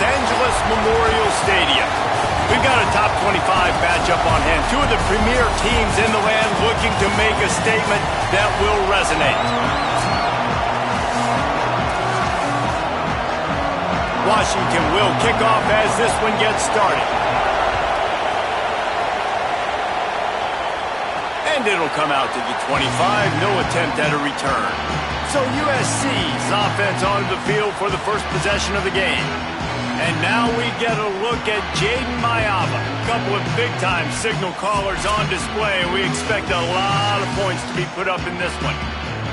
Angeles Memorial Stadium. We've got a top 25 matchup on hand. Two of the premier teams in the land looking to make a statement that will resonate. Washington will kick off as this one gets started. And it'll come out to the 25, no attempt at a return. So USC's offense onto the field for the first possession of the game. And now we get a look at Jaden Mayava. A couple of big-time signal callers on display, and we expect a lot of points to be put up in this one.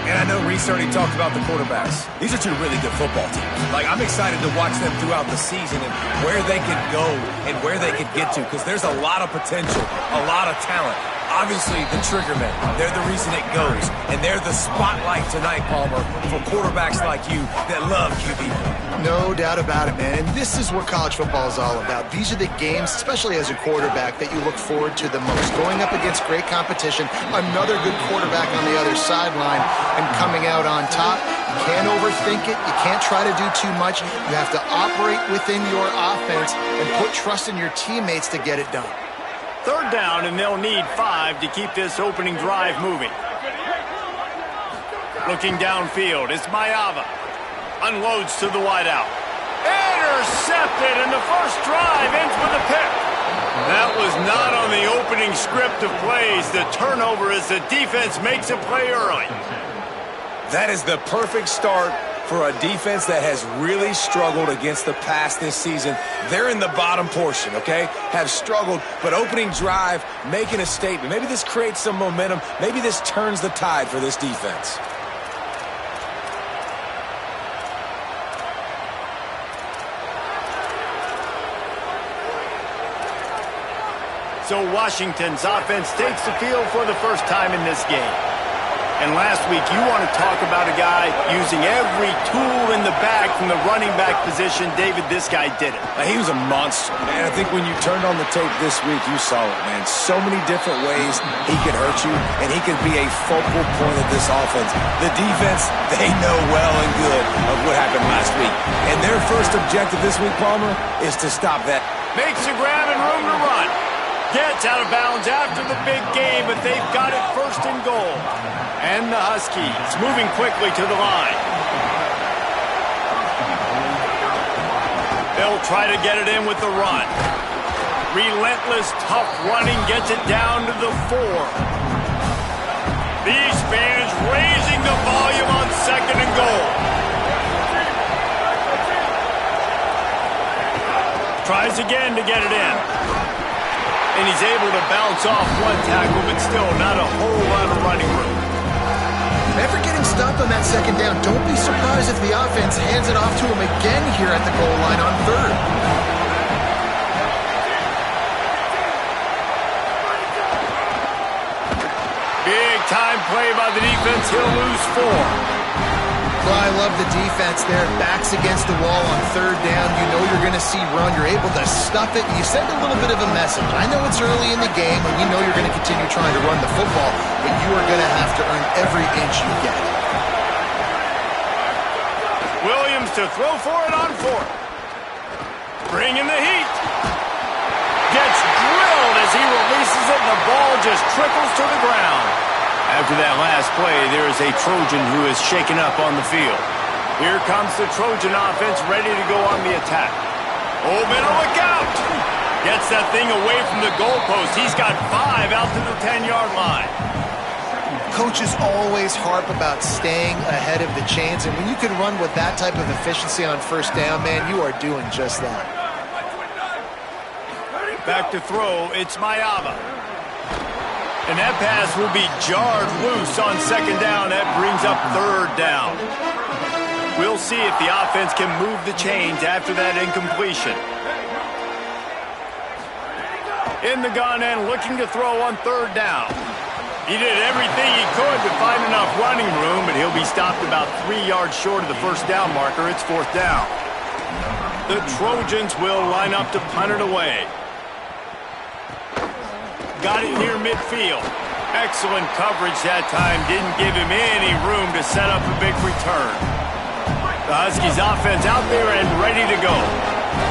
And I know Reese already talked about the quarterbacks. These are two really good football teams. I'm excited to watch them throughout the season and where they could go and where they could get to, because there's a lot of potential, a lot of talent. Obviously, the triggermen, they're the reason it goes. And they're the spotlight tonight, Palmer, for quarterbacks like you that love QB. No doubt about it, man. And this is what college football is all about. These are the games, especially as a quarterback, that you look forward to the most. Going up against great competition, another good quarterback on the other sideline, and coming out on top. You can't overthink it. You can't try to do too much. You have to operate within your offense and put trust in your teammates to get it done. Third down, and they'll need 5 to keep this opening drive moving. Looking downfield, it's Mayava. Unloads to the wideout. Intercepted, and the first drive ends with a pick. That was not on the opening script of plays. The turnover as the defense makes a play early. That is the perfect start for a defense that has really struggled against the pass this season. They're in the bottom portion, okay? Have struggled, but opening drive, making a statement. Maybe this creates some momentum. Maybe this turns the tide for this defense. So Washington's offense takes the field for the first time in this game. And last week, you want to talk about a guy using every tool in the bag from the running back position. David, this guy did it. He was a monster, man. I think when you turned on the tape this week, you saw it, man. So many different ways he could hurt you, and he could be a focal point of this offense. The defense, they know well and good of what happened last week. And their first objective this week, Palmer, is to stop that. Makes a grab and room to run. Gets out of bounds after the big game, but they've got it first and goal. And the Huskies moving quickly to the line. They'll try to get it in with the run. Relentless, tough running gets it down to the 4. These fans raising the volume on second and goal. Tries again to get it in. And he's able to bounce off one tackle, but still not a whole lot of running room. After getting stopped on that second down, don't be surprised if the offense hands it off to him again here at the goal line on third. Big time play by the defense. He'll lose 4. Well, I love the defense there. Backs against the wall on third down. You know you're going to see run. You're able to stuff it, and you send a little bit of a message. I know it's early in the game, and we know you're going to continue trying to run the football, but you are going to have to earn every inch you get. Williams to throw for it on 4th. Bringing the heat. Gets drilled as he releases it, and the ball just trickles to the ground. After that last play, there is a Trojan who is shaken up on the field. Here comes the Trojan offense ready to go on the attack. Oh, better look out! Gets that thing away from the goalpost. He's got 5 out to the 10-yard line. Coaches always harp about staying ahead of the chains, and when you can run with that type of efficiency on first down, man, you are doing just that. Back to throw, it's Mayava. And that pass will be jarred loose on second down. That brings up third down. We'll see if the offense can move the chains after that incompletion. In the gun and looking to throw on third down. He did everything he could to find enough running room, but he'll be stopped about 3 yards short of the first down marker. It's 4th down. The Trojans will line up to punt it away. Got it near midfield. Excellent coverage that time. Didn't give him any room to set up a big return. The Huskies offense out there and ready to go.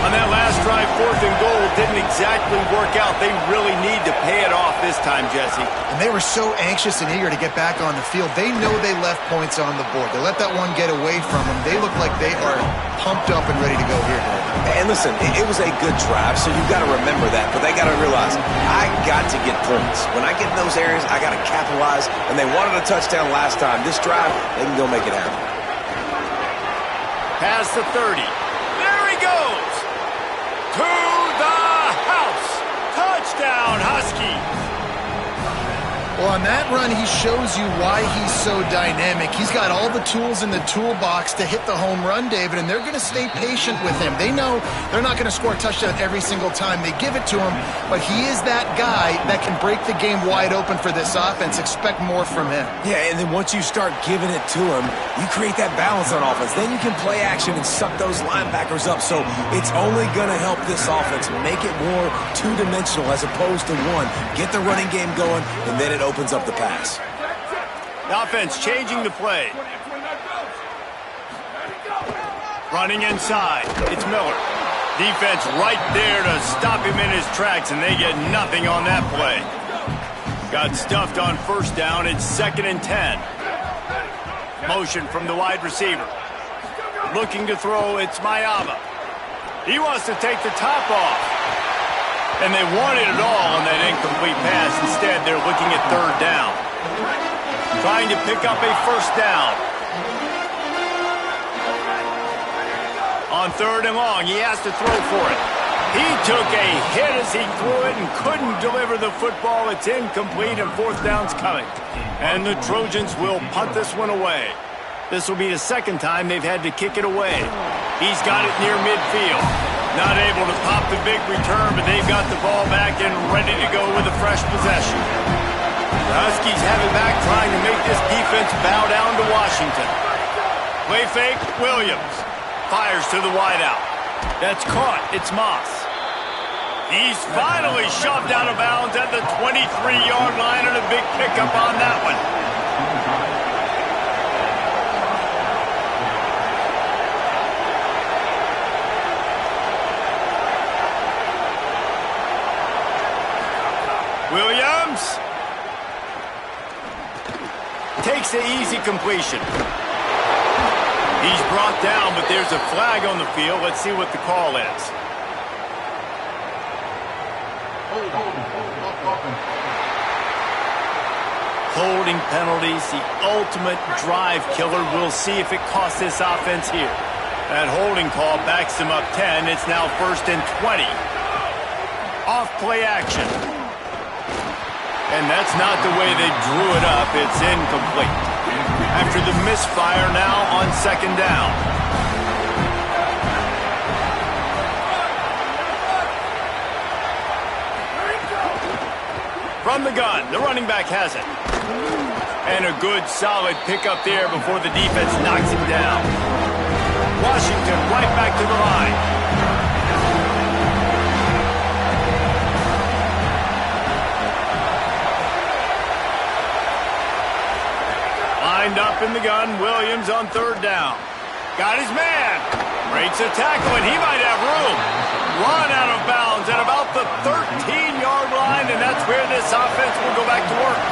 On that last drive, 4th and goal didn't exactly work out. They really need to pay it off this time, Jesse. And they were so anxious and eager to get back on the field. They know they left points on the board. They let that one get away from them. They look like they are pumped up and ready to go here. And listen, it was a good drive, so you've got to remember that. But they got to realize, I got to get points. When I get in those areas, I got to capitalize. And they wanted a touchdown last time. This drive, they can go make it happen. Past the 30. There he goes. To the house. Touchdown, Husky. Well, on that run, he shows you why he's so dynamic. He's got all the tools in the toolbox to hit the home run, David, and they're going to stay patient with him. They know they're not going to score a touchdown every single time they give it to him, but he is that guy that can break the game wide open for this offense. Expect more from him. Yeah, and then once you start giving it to him, you create that balance on offense. Then you can play action and suck those linebackers up. So it's only going to help this offense make it more two-dimensional as opposed to one. Get the running game going, and then it opens up the pass. The offense changing the play. Running inside. It's Miller. Defense right there to stop him in his tracks, and they get nothing on that play. Got stuffed on 1st down. It's 2nd and 10. Motion from the wide receiver. Looking to throw. It's Mayaba. He wants to take the top off. And they wanted it all on that incomplete pass. Instead, they're looking at 3rd down. Trying to pick up a 1st down. On 3rd and long, he has to throw for it. He took a hit as he threw it and couldn't deliver the football. It's incomplete, and 4th down's coming. And the Trojans will punt this one away. This will be the 2nd time they've had to kick it away. He's got it near midfield. Not able to pop the big return, but they've got the ball back and ready to go with a fresh possession. The Huskies have it back, trying to make this defense bow down to Washington. Play fake, Williams. Fires to the wideout. That's caught. It's Moss. He's finally shoved out of bounds at the 23-yard line, and a big pickup on that one. Williams takes the easy completion. He's brought down, but there's a flag on the field. Let's see what the call is. Holding penalties, the ultimate drive killer. We'll see if it costs this offense here. That holding call backs them up 10. It's now 1st and 20. Off play action. And that's not the way they drew it up. It's incomplete. After the misfire, now on 2nd down. From the gun, the running back has it. And a good, solid pickup there before the defense knocks him down. Washington right back to the line. Lined up in the gun, Williams on 3rd down. Got his man. Breaks a tackle, and he might have room. Run out of bounds at about the 13-yard line, and that's where this offense will go back to work.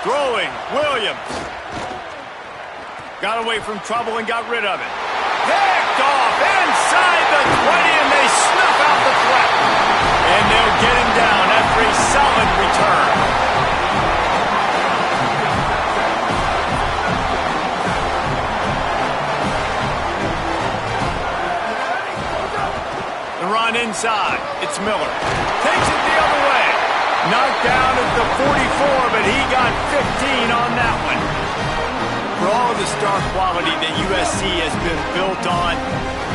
Throwing, Williams. Got away from trouble and got rid of it. Picked off inside the 20, and they snuff out the threat. And they'll get him down after a solid return. The run inside. It's Miller. Takes it the other way. Knocked down at the 44, but he got 15 on that one. For all of the star quality that USC has been built on,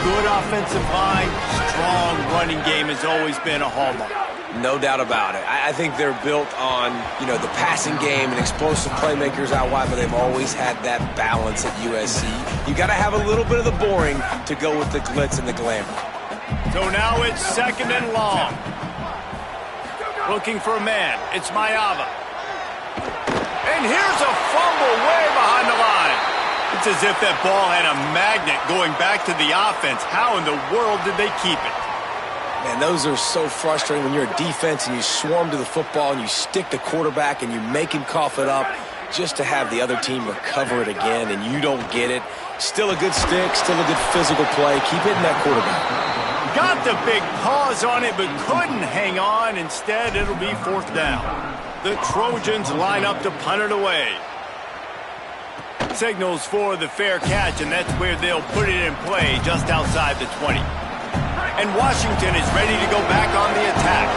good offensive line, strong running game has always been a hallmark. No doubt about it. I think they're built on, the passing game and explosive playmakers out wide, but they've always had that balance at USC. You got to have a little bit of the boring to go with the glitz and the glamour. So now it's 2nd and long. Looking for a man. It's Mayava. And here's a fumble way behind the line. It's as if that ball had a magnet going back to the offense. How in the world did they keep it? Man, those are so frustrating when you're a defense and you swarm to the football and you stick the quarterback and you make him cough it up just to have the other team recover it again and you don't get it. Still a good stick, still a good physical play. Keep hitting that quarterback. Got the big paws on it, but couldn't hang on. Instead, it'll be 4th down. The Trojans line up to punt it away. Signals for the fair catch, and that's where they'll put it in play, just outside the 20. And Washington is ready to go back on the attack.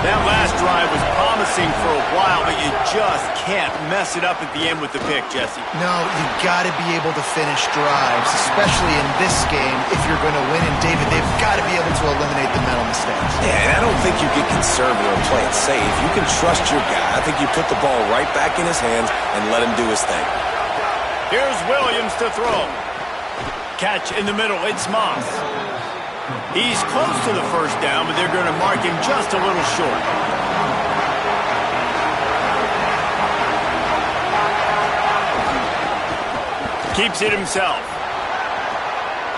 That last drive was promising for a while, but you just can't mess it up at the end with the pick, Jesse. No, you got to be able to finish drives, especially in this game if you're going to win. And David, they've got to be able to eliminate the mental mistakes. Yeah, and I don't think you get conservative and play it safe. You can trust your guy. I think you put the ball right back in his hands and let him do his thing. Here's Williams to throw. Catch in the middle. It's Moss. He's close to the 1st down, but they're going to mark him just a little short. Keeps it himself.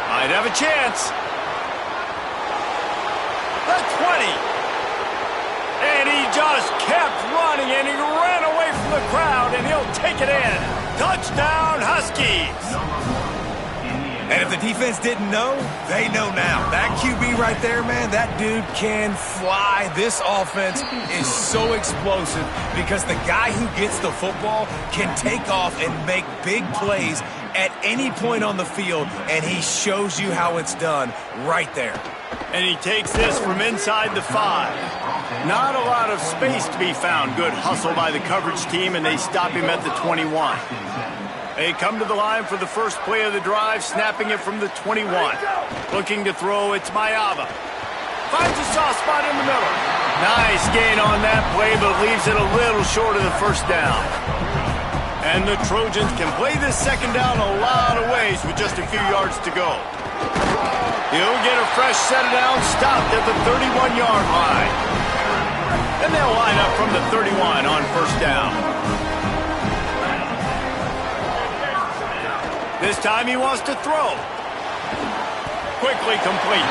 Might have a chance. The 20. And he just kept running, and he ran away from the crowd, and he'll take it in. Touchdown, Huskies. And if the defense didn't know, they know now. That QB right there, man, that dude can fly. This offense is so explosive because the guy who gets the football can take off and make big plays at any point on the field, and he shows you how it's done right there. And he takes this from inside the 5. Not a lot of space to be found. Good hustle by the coverage team, and they stop him at the 21. They come to the line for the first play of the drive, snapping it from the 21. Looking to throw, it's Mayava. Finds a soft spot in the middle. Nice gain on that play, but leaves it a little short of the 1st down. And the Trojans can play this 2nd down a lot of ways with just a few yards to go. He'll get a fresh set of downs, stopped at the 31-yard line. Then they'll line up from the 31 on 1st down. This time he wants to throw. Quickly complete.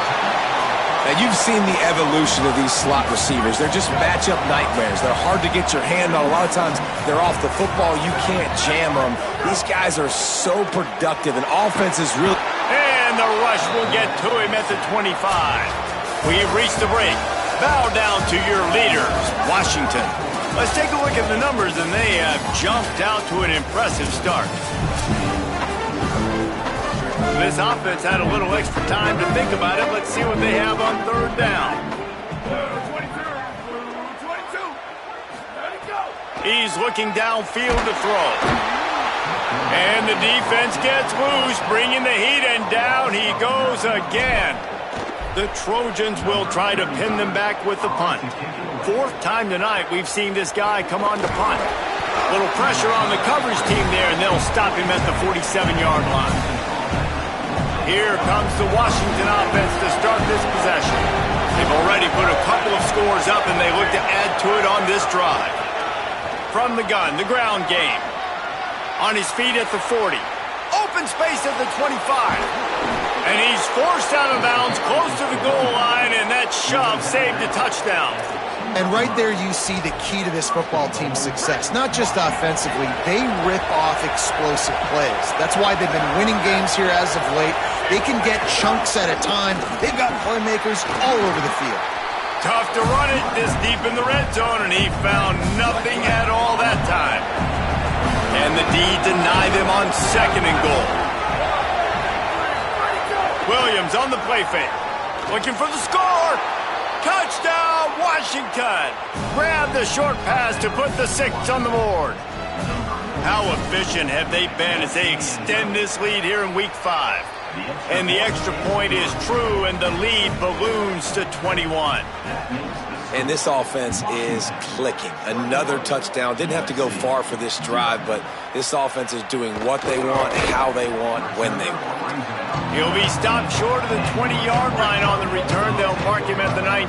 Now, you've seen the evolution of these slot receivers. They're just matchup nightmares. They're hard to get your hand on. A lot of times, they're off the football. You can't jam them. These guys are so productive, and offense is really... And the rush will get to him at the 25. We've reached the break. Bow down to your leaders, Washington. Let's take a look at the numbers, and they have jumped out to an impressive start. This offense had a little extra time to think about it. Let's see what they have on 3rd down. 22. He's looking downfield to throw. And the defense gets loose, bringing the heat, and down he goes again. The Trojans will try to pin them back with the punt. 4th time tonight we've seen this guy come on to punt. Little pressure on the coverage team there, and they'll stop him at the 47-yard line. Here comes the Washington offense to start this possession. They've already put a couple of scores up, and they look to add to it on this drive. From the gun, the ground game. On his feet at the 40. Open space at the 25. And he's forced out of bounds close to the goal line, and that shove saved a touchdown. And right there you see the key to this football team's success. Not just offensively, they rip off explosive plays. That's why they've been winning games here as of late. They can get chunks at a time. They've got playmakers all over the field. Tough to run it this deep in the red zone, and he found nothing at all that time. And the D denied them on 2nd and goal. Williams on the play fake. Looking for the score. Touchdown, Washington! Grab the short pass to put the 6 on the board. How efficient have they been as they extend this lead here in Week 5? And the extra point is true, and the lead balloons to 21. And this offense is clicking. Another touchdown. Didn't have to go far for this drive, but this offense is doing what they want, how they want, when they want. He'll be stopped short of the 20-yard line on the return. They'll mark him at the 19.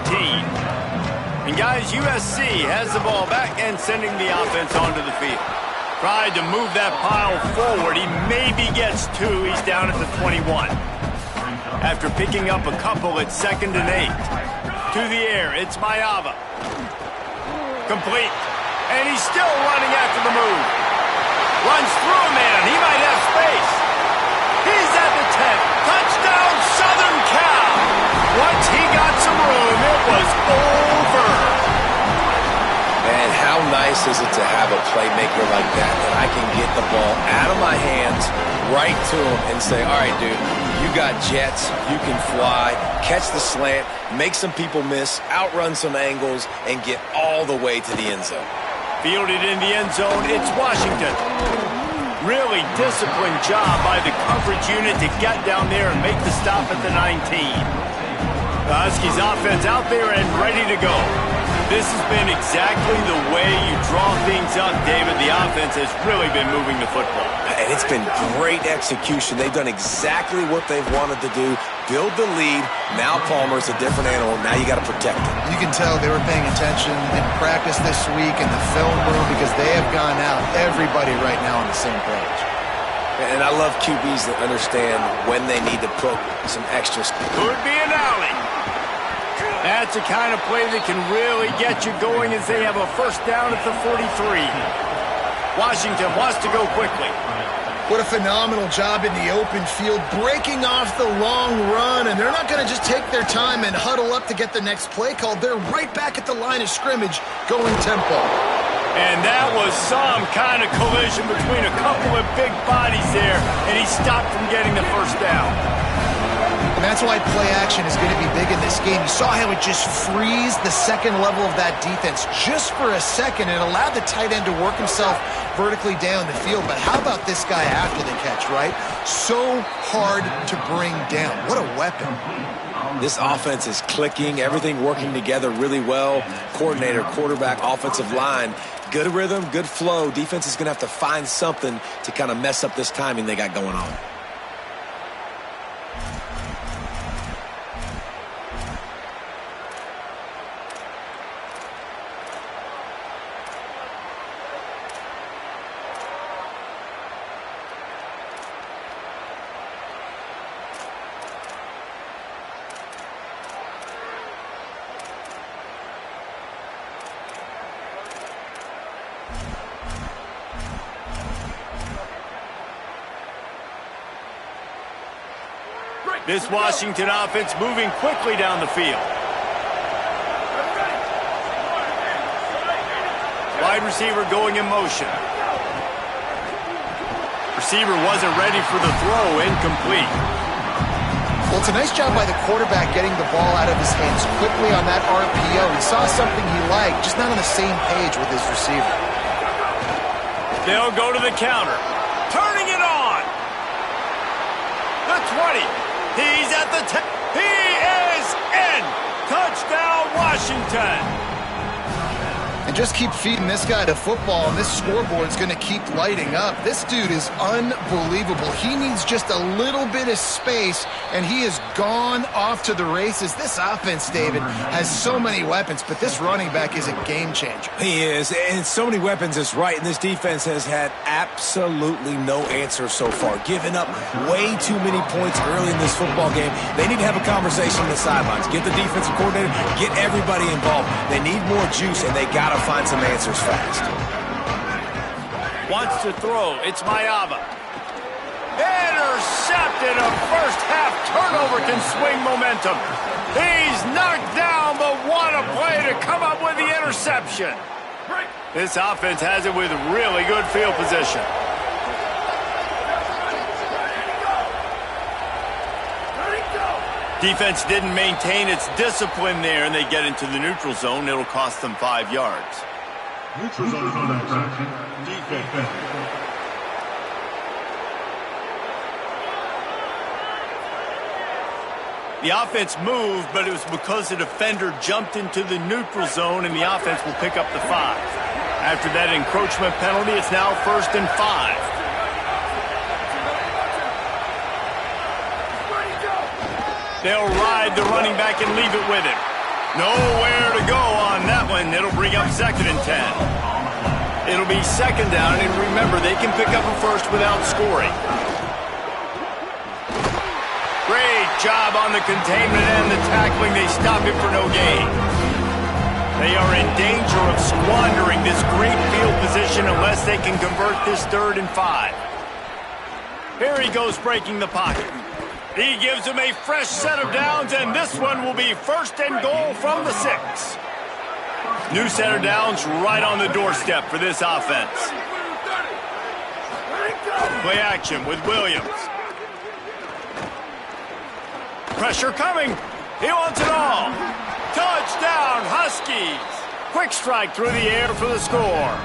And guys, USC has the ball back and sending the offense onto the field. Tried to move that pile forward. He maybe gets 2. He's down at the 21. After picking up a couple at 2nd and 8. To the air, it's Mayava. Complete. And he's still running after the move. Runs through a man. He might have space. He's at the 10. Touchdown, Southern Cal. Once he got some room, it was over. And how nice is it to have a playmaker like that I can get the ball out of my hands right to him and say, all right, dude, you got jets, you can fly, catch the slant, make some people miss, outrun some angles, and get all the way to the end zone. Fielded in the end zone, it's Washington. Really disciplined job by the coverage unit to get down there and make the stop at the 19. The Huskies offense out there and ready to go. This has been exactly the way you draw things up, David. The offense has really been moving the football. And it's been great execution. They've done exactly what they've wanted to do. Build the lead. Now Palmer's a different animal. Now you got to protect him. You can tell they were paying attention in practice this week in the film room because they have gone out, everybody right now on the same page. And I love QBs that understand when they need to put some extra. Could be an alley. That's the kind of play that can really get you going as they have a first down at the 43. Washington wants to go quickly. What a phenomenal job in the open field, breaking off the long run, and they're not going to just take their time and huddle up to get the next play called. They're right back at the line of scrimmage, going tempo. And that was some kind of collision between a couple of big bodies there, and he stopped from getting the first down. And that's why play action is going to be big in this game. You saw how it just freezed the second level of that defense just for a second and allowed the tight end to work himself vertically down the field. But how about this guy after the catch, right? So hard to bring down. What a weapon. This offense is clicking, everything working together really well. Coordinator, quarterback, offensive line. Good rhythm, good flow. Defense is going to have to find something to kind of mess up this timing they got going on. This Washington offense moving quickly down the field. Wide receiver going in motion. Receiver wasn't ready for the throw, incomplete. Well, it's a nice job by the quarterback getting the ball out of his hands quickly on that RPO. He saw something he liked, just not on the same page with his receiver. They'll go to the counter. Turning it on. The 20. He's at the 10. He is in. Touchdown, Washington. And just keep feeding this guy the football, and this scoreboard's going to keep lighting up. This dude is unbelievable. He needs just a little bit of space, and he has gone off to the races. This offense, David, has so many weapons, but this running back is a game changer. He is, and so many weapons is right, and this defense has had absolutely no answer so far. Giving up way too many points early in this football game. They need to have a conversation on the sidelines. Get the defensive coordinator, get everybody involved. They need more juice, and they got to find some answers fast. Wants to throw. It's Mayava. Intercepted. A first half turnover can swing momentum. He's knocked down, but what a play to come up with the interception. This offense has it with really good field position. Defense didn't maintain its discipline there, and they get into the neutral zone. It'll cost them 5 yards. Neutral zone infraction. Defense. The offense moved, but it was because the defender jumped into the neutral zone, and the offense will pick up the 5. After that encroachment penalty, it's now 1st and 5. They'll ride the running back and leave it with him. Nowhere to go on that one. It'll bring up 2nd and 10. It'll be 2nd down, and remember, they can pick up a first without scoring. Great job on the containment and the tackling. They stop him for no gain. They are in danger of squandering this great field position unless they can convert this 3rd and 5. Here he goes breaking the pocket. He gives him a fresh set of downs, and this one will be 1st and goal from the 6. New set of downs right on the doorstep for this offense. Play action with Williams. Pressure coming. He wants it all. Touchdown, Huskies. Quick strike through the air for the score.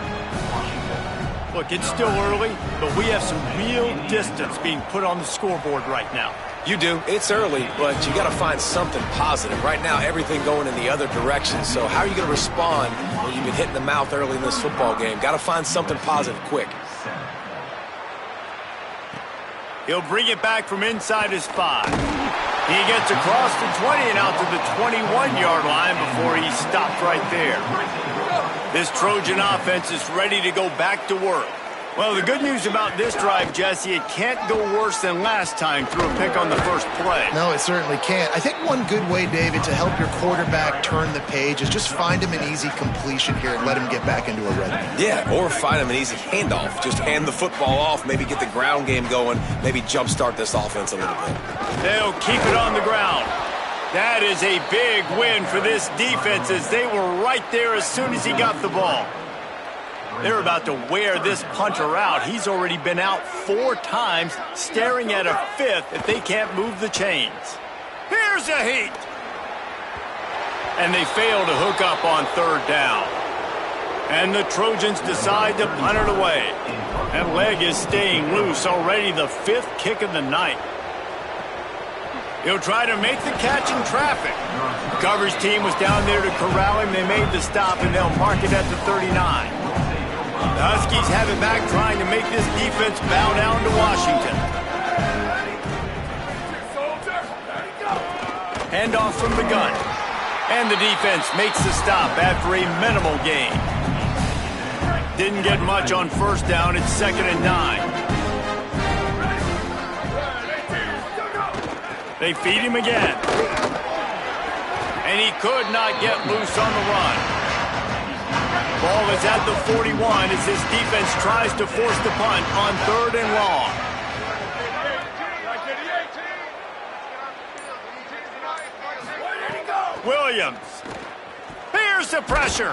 Look, it's still early, but we have some real distance being put on the scoreboard right now. You do. It's early, but you got to find something positive. Right now, everything going in the other direction. So how are you going to respond when you've been hit in the mouth early in this football game? Got to find something positive quick. He'll bring it back from inside his 5. He gets across the 20 and out to the 21-yard line before he stopped right there. This Trojan offense is ready to go back to work. Well, the good news about this drive, Jesse, it can't go worse than last time through a pick on the first play. No, it certainly can't. I think one good way, David, to help your quarterback turn the page is just find him an easy completion here and let him get back into a rhythm. Yeah, or find him an easy handoff. Just hand the football off, maybe get the ground game going, maybe jumpstart this offense a little bit. They'll keep it on the ground. That is a big win for this defense as they were right there as soon as he got the ball. They're about to wear this punter out. He's already been out 4 times, staring at a 5th if they can't move the chains. Here's a heat. And they fail to hook up on 3rd down. And the Trojans decide to punt it away. That leg is staying loose, already the 5th kick of the night. He'll try to make the catch in traffic. The coverage team was down there to corral him. They made the stop, and they'll mark it at the 39. The Huskies have it back, trying to make this defense bow down to Washington. Handoff from the gun. And the defense makes the stop after a minimal gain. Didn't get much on 1st down. It's 2nd and 9. They feed him again. And he could not get loose on the run. Ball is at the 41 as this defense tries to force the punt on 3rd and long. Williams. Here's the pressure.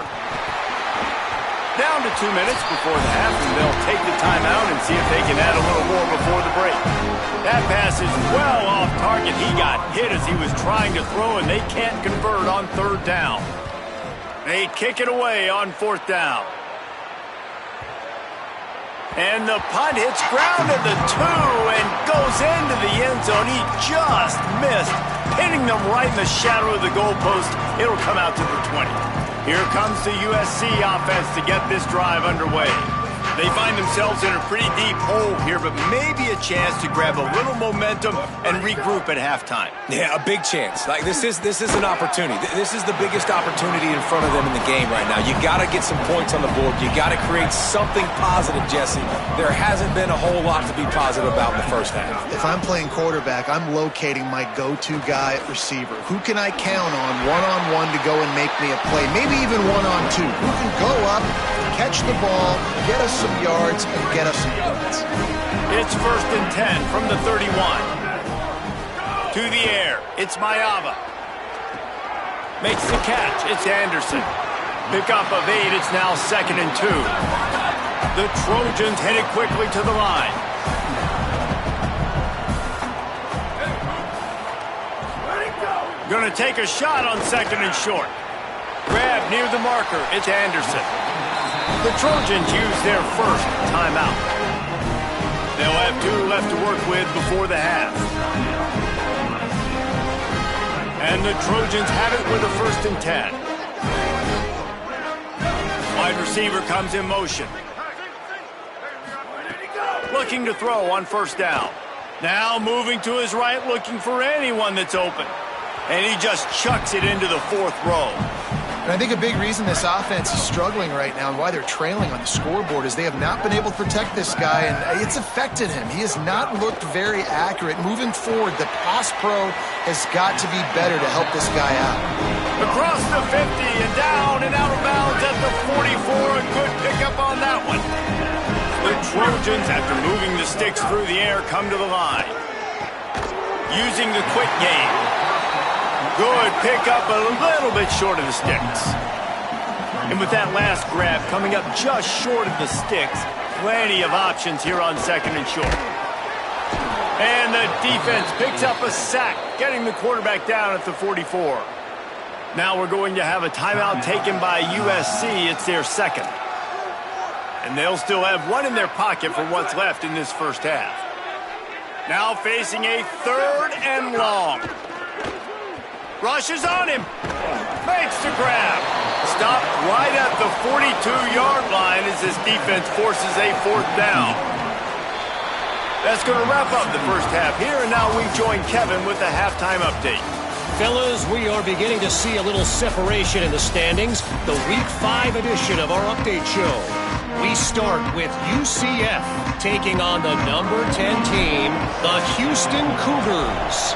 Down to 2 minutes before the half, and they'll take the timeout and see if they can add a little more before the break. That pass is well off target. He got hit as he was trying to throw, and they can't convert on 3rd down. They kick it away on 4th down. And the punt hits ground at the 2 and goes into the end zone. He just missed, hitting them right in the shadow of the goalpost. It'll come out to the 20. Here comes the USC offense to get this drive underway. They find themselves in a pretty deep hole here, but maybe a chance to grab a little momentum and regroup at halftime. Yeah, a big chance. Like this is an opportunity. This is the biggest opportunity in front of them in the game right now. You got to get some points on the board. You got to create something positive, Jesse. There hasn't been a whole lot to be positive about in the first half. If I'm playing quarterback, I'm locating my go-to guy at receiver. Who can I count on one-on-one to go and make me a play? Maybe even one-on-two. Who can go up, catch the ball, get us some yards, and get us some points. It's 1st and 10 from the 31. To the air, it's Mayava. Makes the catch, it's Anderson. Pickup of 8, it's now 2nd and 2. The Trojans headed quickly to the line. Gonna take a shot on 2nd and short. Grab near the marker, it's Anderson. The Trojans use their first timeout. They'll have 2 left to work with before the half. And the Trojans have it with a 1st and 10. Wide receiver comes in motion. Looking to throw on 1st down. Now moving to his right, looking for anyone that's open. And he just chucks it into the fourth row. And I think a big reason this offense is struggling right now and why they're trailing on the scoreboard is they have not been able to protect this guy, and it's affected him. He has not looked very accurate. Moving forward, the pass pro has got to be better to help this guy out. Across the 50 and down and out of bounds at the 44. A good pickup on that one. The Trojans, after moving the sticks through the air, come to the line. Using the quick game. Good pickup, a little bit short of the sticks. And with that last grab coming up just short of the sticks, plenty of options here on second and short. And the defense picks up a sack, getting the quarterback down at the 44. Now we're going to have a timeout taken by USC. It's their second. And they'll still have one in their pocket for what's left in this first half. Now facing a third and long. Rushes on him. Makes the grab. Stopped right at the 42-yard line as this defense forces a fourth down. That's going to wrap up the first half here, and now we join Kevin with the halftime update. Fellas, we are beginning to see a little separation in the standings. The Week 5 edition of our update show. We start with UCF taking on the number 10 team, the Houston Cougars.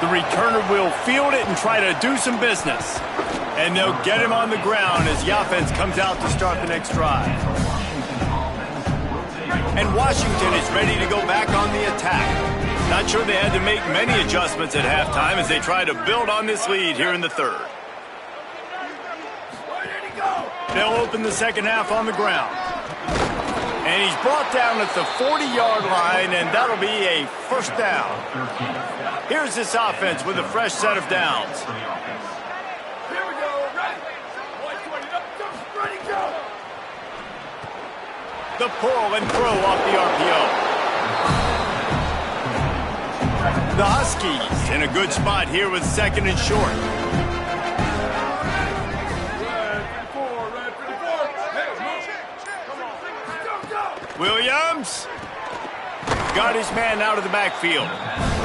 The returner will field it and try to do some business. And they'll get him on the ground as the offense comes out to start the next drive. And Washington is ready to go back on the attack. Not sure they had to make many adjustments at halftime as they try to build on this lead here in the third. They'll open the second half on the ground. And he's brought down at the 40-yard line, and that'll be a first down. Here's this offense with a fresh set of downs. Here we go. Ready, go. The pull and throw off the RPO. The Huskies in a good spot here with second and short. Williams got his man out of the backfield.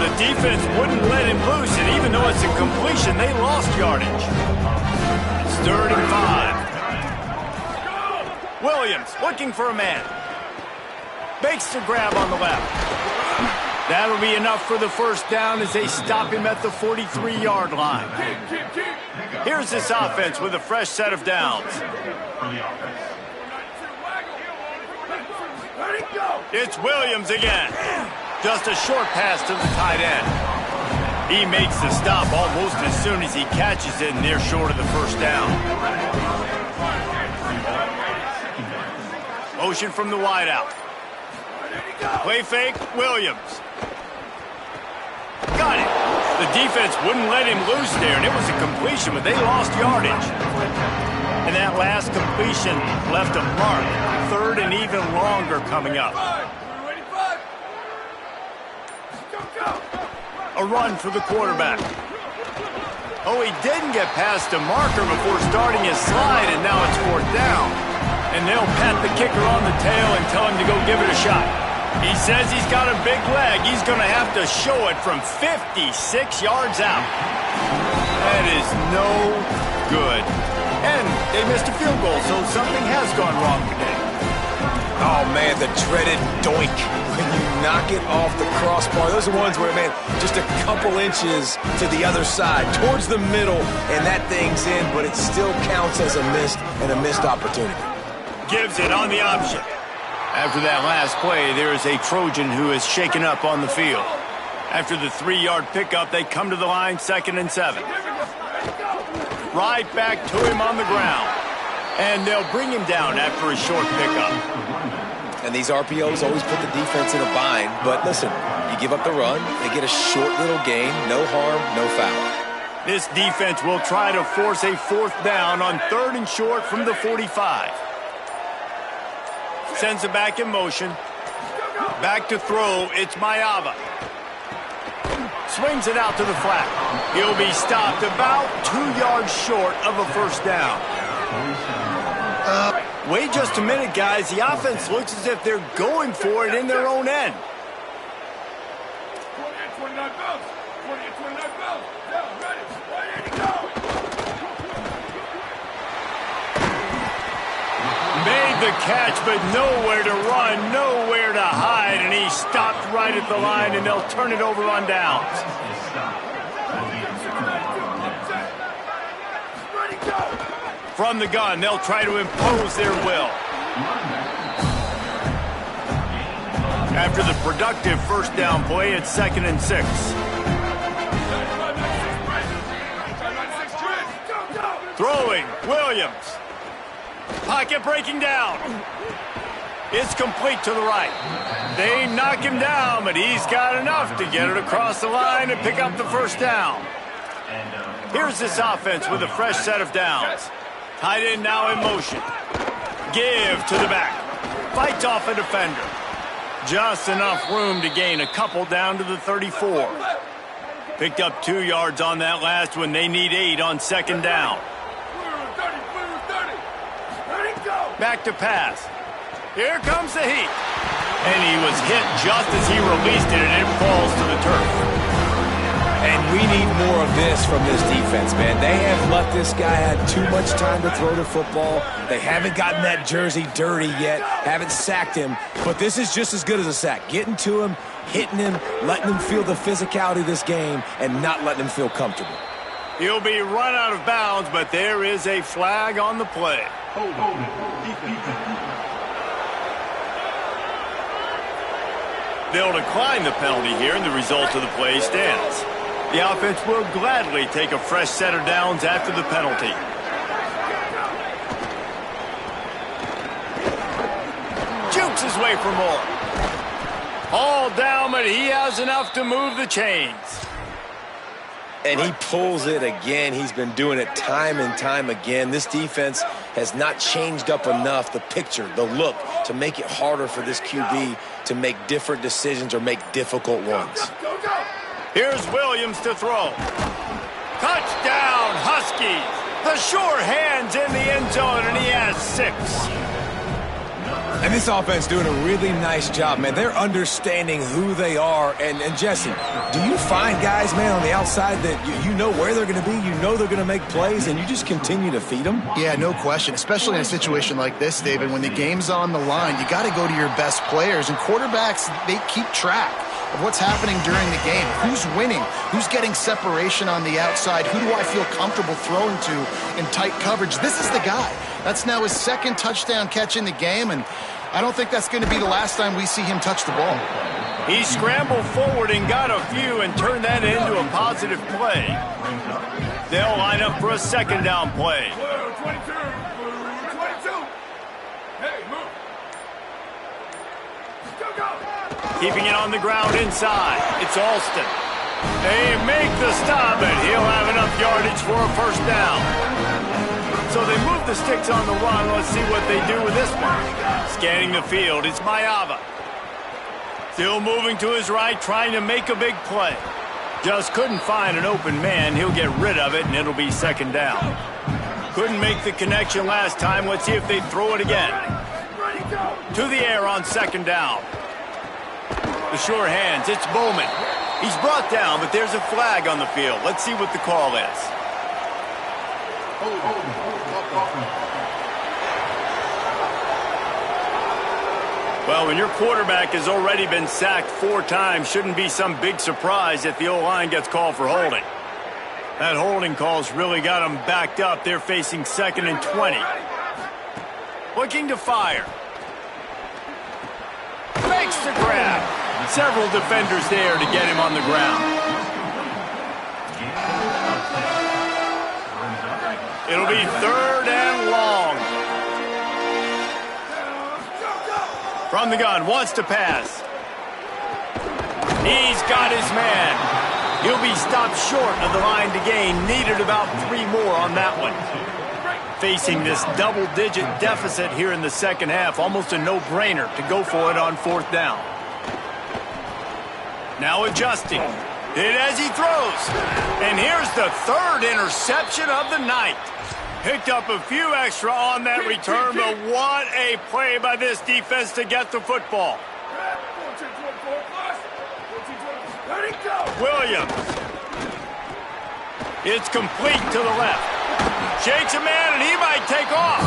The defense wouldn't let him loose, and even though it's a completion, they lost yardage. It's 3rd and 5. Williams looking for a man. Makes the grab on the left. That'll be enough for the first down as they stop him at the 43-yard line. Here's this offense with a fresh set of downs. It's Williams again. Just a short pass to the tight end. He makes the stop almost as soon as he catches it, and they're short of the first down. Motion from the wideout. Play fake, Williams. Got it. The defense wouldn't let him loose there, and it was a completion, but they lost yardage. And that last completion left a mark. 3rd and even longer coming up. A run for the quarterback. Oh, he didn't get past a marker before starting his slide, and now it's 4th down. And they'll pat the kicker on the tail and tell him to go give it a shot. He says he's got a big leg. He's going to have to show it from 56 yards out. That is no good. And they missed a field goal, so something has gone wrong today. Oh, man, the dreaded doink. When you knock it off the crossbar. Those are ones where, man, just a couple inches to the other side, towards the middle, and that thing's in, but it still counts as a missed opportunity. Gives it on the option. After that last play, there is a Trojan who is shaken up on the field. After the 3-yard pickup, they come to the line, 2nd and 7. Right back to him on the ground. And they'll bring him down after a short pickup. And these RPOs always put the defense in a bind. But listen, you give up the run, they get a short little gain, no harm, no foul. This defense will try to force a 4th down on 3rd and short from the 45. Sends it back in motion. Back to throw, it's Mayava. Swings it out to the flat. He'll be stopped about 2 yards short of a first down. Wait just a minute, guys. The offense looks as if they're going for it in their own end. 29 bells. 20 and 29 bells. Down, ready. Ready to go. Made the catch, but nowhere to run, nowhere to hide, and he stopped right at the line, and they'll turn it over on downs. Ready, go. From the gun, they'll try to impose their will. After the productive first down play, it's 2nd and 6. Throwing, Williams. Pocket breaking down. It's complete to the right. They knock him down, but he's got enough to get it across the line and pick up the first down. Here's this offense with a fresh set of downs. Tight end now in motion. Give to the back. Fights off a defender. Just enough room to gain a couple down to the 34. Picked up 2 yards on that last one. They need 8 on 2nd down. Back to pass. Here comes the heat. And he was hit just as he released it, and it falls to the turf. And we need more of this from this defense, man. They have let this guy have too much time to throw the football. They haven't gotten that jersey dirty yet, haven't sacked him. But this is just as good as a sack. Getting to him, hitting him, letting him feel the physicality of this game, and not letting him feel comfortable. He'll be run out of bounds, but there is a flag on the play. They'll decline the penalty here, and the result of the play stands. The offense will gladly take a fresh set of downs after the penalty. Jukes his way for more. All down, but he has enough to move the chains. And he pulls it again. He's been doing it time and time again. This defense has not changed up enough the picture, the look, to make it harder for this QB to make different decisions or make difficult ones. Here's Williams to throw. Touchdown, Huskies. The sure hands in the end zone, and he has 6. And this offense doing a really nice job, man. They're understanding who they are. And Jesse, do you find guys, man, on the outside that you know where they're going to be, you know they're going to make plays, and you just continue to feed them? Yeah, no question, especially in a situation like this, David. When the game's on the line, you got to go to your best players. And quarterbacks, they keep track of what's happening during the game. Who's winning? Who's getting separation on the outside? Who do I feel comfortable throwing to in tight coverage? This is the guy. That's now his 2nd touchdown catch in the game, and I don't think that's going to be the last time we see him touch the ball. He scrambled forward and got a few and turned that into a positive play. They'll line up for a 2nd down play. 22. Hey, move. Go. Keeping it on the ground inside. It's Alston. They make the stop, and he'll have enough yardage for a first down. So they move the sticks on the run. Let's see what they do with this one. Scanning the field, it's Mayava. Still moving to his right, trying to make a big play. Just couldn't find an open man. He'll get rid of it, and it'll be 2nd down. Couldn't make the connection last time. Let's see if they throw it again. To the air on 2nd down. The sure hands, it's Bowman. He's brought down, but there's a flag on the field. Let's see what the call is. Well, when your quarterback has already been sacked 4 times, shouldn't be some big surprise if the O-line gets called for holding. That holding call's really got them backed up. They're facing 2nd and 20. Looking to fire. Makes the grab. Several defenders there to get him on the ground. It'll be 3rd and long. From the gun, wants to pass. He's got his man. He'll be stopped short of the line to gain. Needed about 3 more on that one. Facing this double-digit deficit here in the 2nd half, almost a no-brainer to go for it on 4th down. Now adjusting. Hit as he throws. And here's the 3rd interception of the night. Picked up a few extra on that return, but what a play by this defense to get the football. Ready, go! Williams. It's complete to the left. Shakes a man, and he might take off.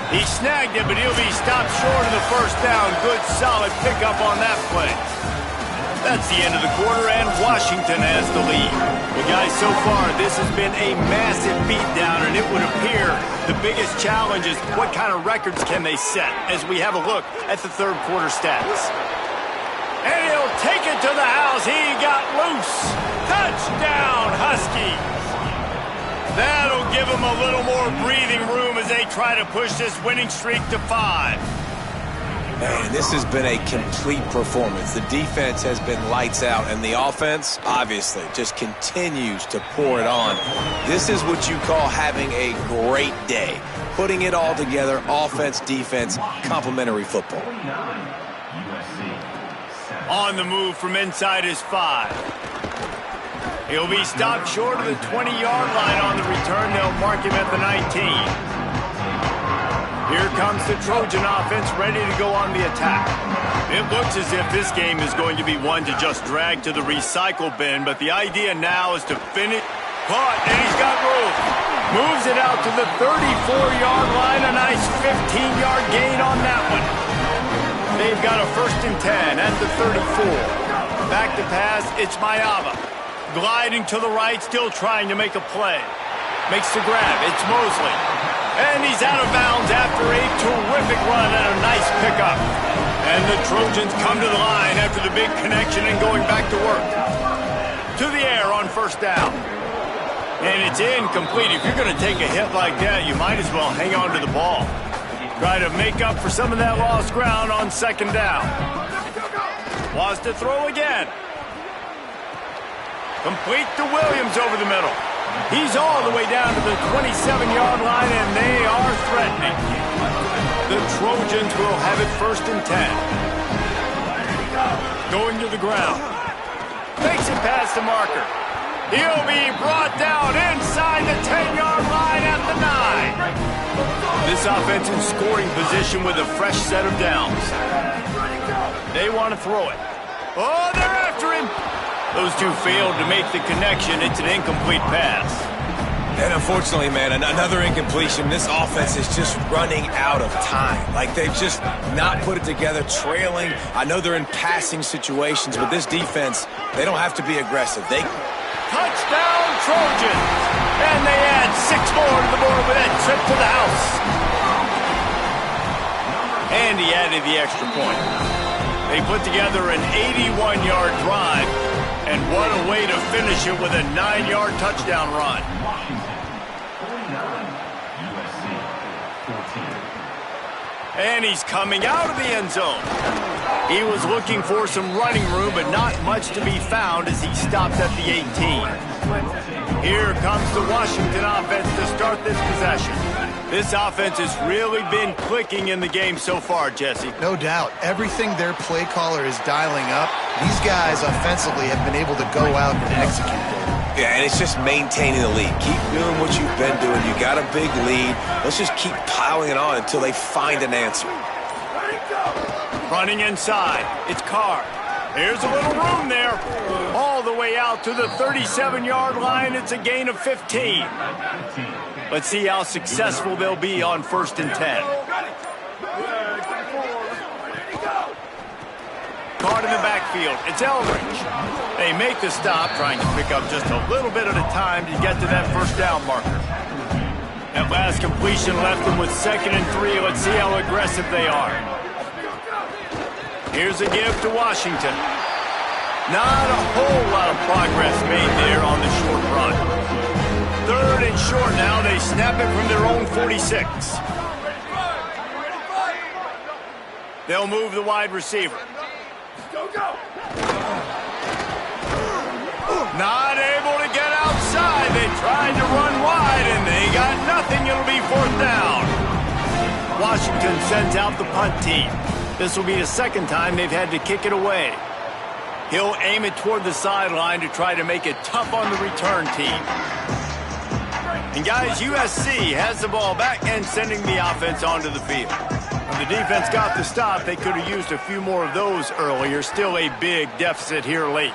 He snagged it, but he'll be stopped short of the first down. Good, solid pickup on that play. That's the end of the quarter, and Washington has the lead. Well, guys, so far, this has been a massive beatdown, and it would appear the biggest challenge is what kind of records can they set as we have a look at the third quarter stats. And he'll take it to the house. He got loose. Touchdown, Huskies. That'll give them a little more breathing room as they try to push this winning streak to 5. Man, this has been a complete performance. The defense has been lights out, and the offense, obviously, just continues to pour it on. This is what you call having a great day. Putting it all together, offense, defense, complementary football. On the move from inside his 5. He'll be stopped short of the 20-yard line on the return. They'll mark him at the 19. Here comes the Trojan offense ready to go on the attack. It looks as if this game is going to be one to just drag to the recycle bin, but the idea now is to finish. Caught, and he's got room. Moves it out to the 34-yard line. A nice 15-yard gain on that one. They've got a 1st and 10 at the 34. Back to pass, it's Mayava. Gliding to the right, still trying to make a play. Makes the grab, it's Mosley. And he's out of bounds after a terrific run and a nice pickup. And the Trojans come to the line after the big connection and going back to work. To the air on 1st down. And it's incomplete. If you're going to take a hit like that, you might as well hang on to the ball. Try to make up for some of that lost ground on 2nd down. Wants to throw again. Complete to Williams over the middle. He's all the way down to the 27-yard line, and they are threatening. The Trojans will have it 1st and 10. Going to the ground. Makes it past the marker. He'll be brought down inside the 10-yard line at the 9. This offense in scoring position with a fresh set of downs. They want to throw it. Oh, they're after him. Those two failed to make the connection. It's an incomplete pass. And unfortunately, man, another incompletion. This offense is just running out of time. Like, they've just not put it together, trailing. I know they're in passing situations, but this defense, they don't have to be aggressive. Touchdown, Trojans! And they add 6 more to the board with that trip to the house. And he added the extra point. They put together an 81-yard drive, and what a way to finish it with a 9-yard touchdown run. And he's coming out of the end zone. He was looking for some running room, but not much to be found as he stopped at the 18. Here comes the Washington offense to start this possession. This offense has really been clicking in the game so far, Jesse. No doubt. Everything their play caller is dialing up, these guys offensively have been able to go out and execute. Yeah, and it's just maintaining the lead. Keep doing what you've been doing. You got a big lead. Let's just keep piling it on until they find an answer. Running inside. It's Carr. There's a little room there. All the way out to the 37-yard line. It's a gain of 15. Let's see how successful they'll be on 1st and 10. Caught in the backfield. It's Eldridge. They make the stop, trying to pick up just a little bit at a time to get to that 1st down marker. That last completion left them with 2nd and 3. Let's see how aggressive they are. Here's a give to Washington. Not a whole lot of progress made there on the short run. 3rd and short now. They snap it from their own 46. They'll move the wide receiver. Not able to get outside. They tried to run wide, and they got nothing. It'll be 4th down. Washington sends out the punt team. This will be the 2nd time they've had to kick it away. He'll aim it toward the sideline to try to make it tough on the return team. And guys, USC has the ball back and sending the offense onto the field. When the defense got the stop, they could have used a few more of those earlier. Still a big deficit here late.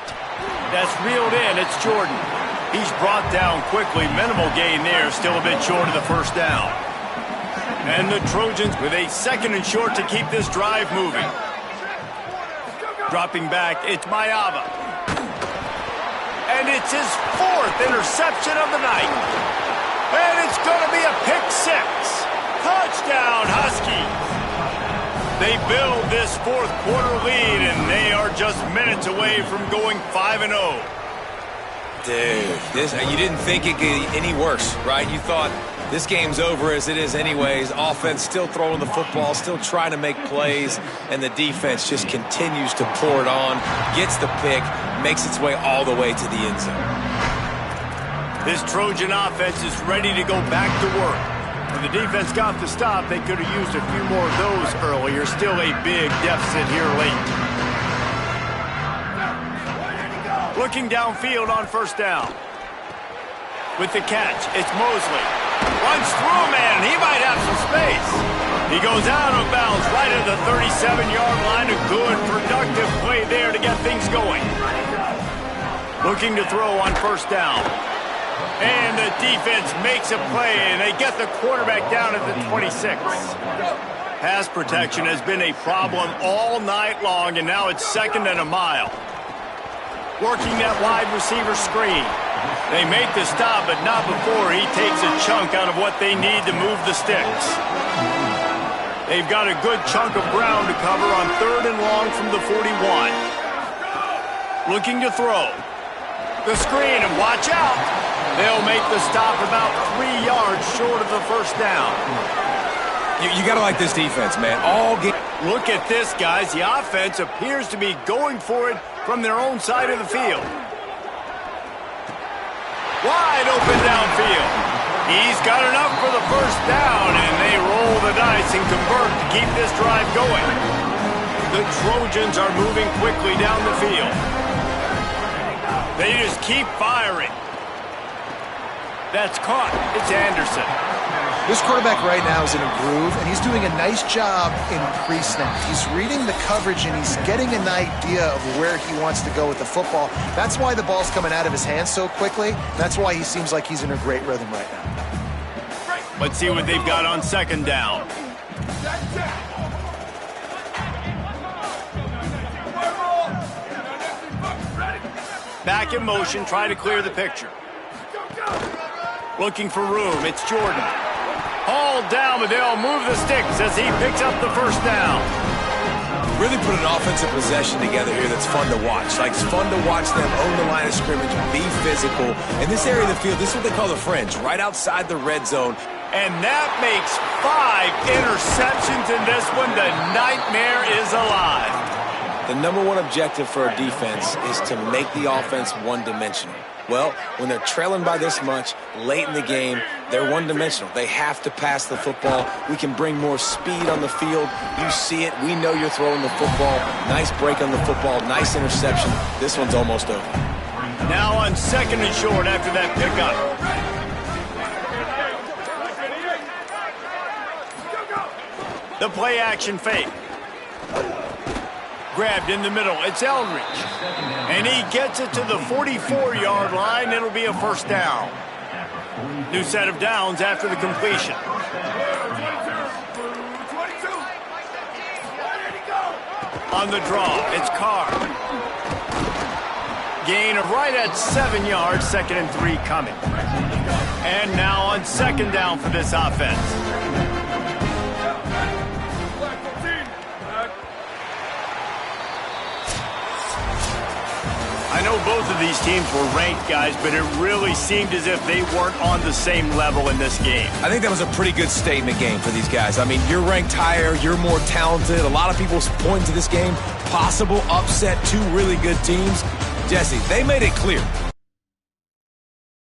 That's reeled in. It's Jordan. He's brought down quickly. Minimal gain there. Still a bit short of the first down. And the Trojans with a 2nd and short to keep this drive moving. Dropping back, it's Mayava. And it's his 4th interception of the night. And it's going to be a pick 6. Touchdown, Huskies. They build this 4th quarter lead, and they are just minutes away from going 5-0. Dude, you didn't think it could get any worse, right? You thought this game's over as it is anyways. Offense still throwing the football, still trying to make plays, and the defense just continues to pour it on, gets the pick, makes its way all the way to the end zone. This Trojan offense is ready to go back to work. When the defense got the stop, they could have used a few more of those earlier. Still a big deficit here late. Looking downfield on 1st down. With the catch, it's Mosley. Runs through a man, he might have some space. He goes out of bounds right at the 37-yard line. A good, productive play there to get things going. Looking to throw on 1st down. And the defense makes a play, and they get the quarterback down at the 26. Pass protection has been a problem all night long, and now it's 2nd and a mile. Working that wide receiver screen. They make the stop, but not before he takes a chunk out of what they need to move the sticks. They've got a good chunk of ground to cover on 3rd and long from the 41. Looking to throw. The screen, and watch out. They'll make the stop about 3 yards short of the 1st down. You got to like this defense, man. Look at this, guys. The offense appears to be going for it from their own side of the field. Wide open downfield. He's got enough for the 1st down, and they roll the dice and convert to keep this drive going. The Trojans are moving quickly down the field. They just keep firing. That's caught. It's Anderson. This quarterback right now is in a groove, and he's doing a nice job in pre-snap. He's reading the coverage, and he's getting an idea of where he wants to go with the football. That's why the ball's coming out of his hands so quickly. That's why he seems like he's in a great rhythm right now. Let's see what they've got on 2nd down. Back in motion, try to clear the picture. Looking for room, it's Jordan. Hauled down, but they'll move the sticks as he picks up the 1st down. Really put an offensive possession together here that's fun to watch. Like, it's fun to watch them own the line of scrimmage, be physical. In this area of the field, this is what they call the fringe, right outside the red zone. And that makes 5 interceptions in this one. The nightmare is alive. The #1 objective for a defense is to make the offense one-dimensional. Well, when they're trailing by this much late in the game, they're one-dimensional. They have to pass the football. We can bring more speed on the field. You see it. We know you're throwing the football. Nice break on the football. Nice interception. This one's almost over. Now on 2nd and short after that pickup. The play action fake. Grabbed in the middle. It's Eldridge. And he gets it to the 44-yard line. It'll be a 1st down. New set of downs after the completion. On the draw, it's Carr. Gain of right at 7 yards. 2nd and 3 coming. And now on 2nd down for this offense. I know both of these teams were ranked, guys, but it really seemed as if they weren't on the same level in this game. I think that was a pretty good statement game for these guys. I mean, you're ranked higher, you're more talented. A lot of people point to this game, possible upset, 2 really good teams. Jesse, they made it clear